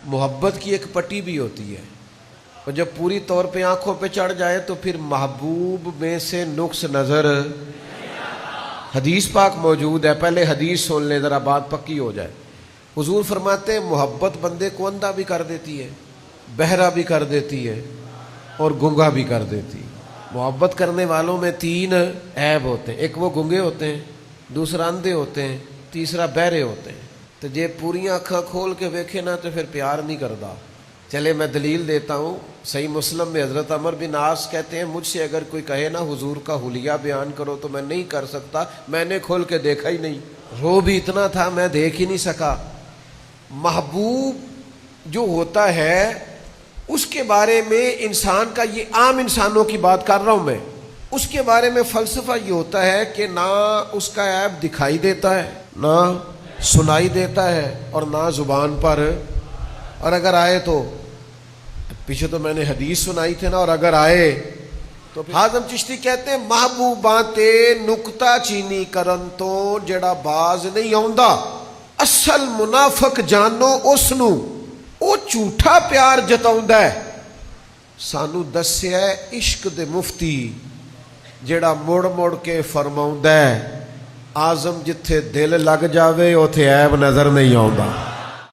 मोहब्बत की एक पट्टी भी होती है, और जब पूरी तौर पे आंखों पे चढ़ जाए तो फिर महबूब में से नुक्स नज़र। हदीस पाक मौजूद है, पहले हदीस सुन ले ज़रा, बात पक्की हो जाए। हुजूर फरमाते हैं मोहब्बत बंदे को अंधा भी कर देती है, बहरा भी कर देती है और गूंगा भी कर देती है। मोहब्बत करने वालों में 3 ऐब होते हैं, एक वो गूंगे होते हैं, दूसरा अंधे होते हैं, तीसरा बहरे होते हैं। तो जे पूरियां अखा खोल के वेखे ना तो फिर प्यार नहीं करता। चले मैं दलील देता हूँ, सही मुस्लिम में हज़रत अमर बिन आस कहते हैं मुझसे अगर कोई कहे ना हुजूर का हुलिया बयान करो तो मैं नहीं कर सकता, मैंने खोल के देखा ही नहीं, रो भी इतना था मैं देख ही नहीं सका। महबूब जो होता है उसके बारे में इंसान का, ये आम इंसानों की बात कर रहा हूँ मैं, उसके बारे में फ़लसफ़ा ये होता है कि ना उसका ऐब दिखाई देता है, ना सुनाई देता है, और ना ज़ुबान पर, और अगर आए तो पीछे तो मैंने हदीस सुनाई थे ना, और अगर आए तो हाज़म चिश्ती कहते हैं महबूबा ते नुकता चीनी करन तो जड़ा बाज नहीं आउंदा, असल मुनाफक जानो उसनू वो झूठा प्यार जताउंदा है। सानू दस्सिया इश्क दे मुफ्ती जेड़ा मुड़ मुड़ के फरमाउंदा है आज़म जिथे दिल लग जावे उथे ऐब नज़र नहीं आउंदा।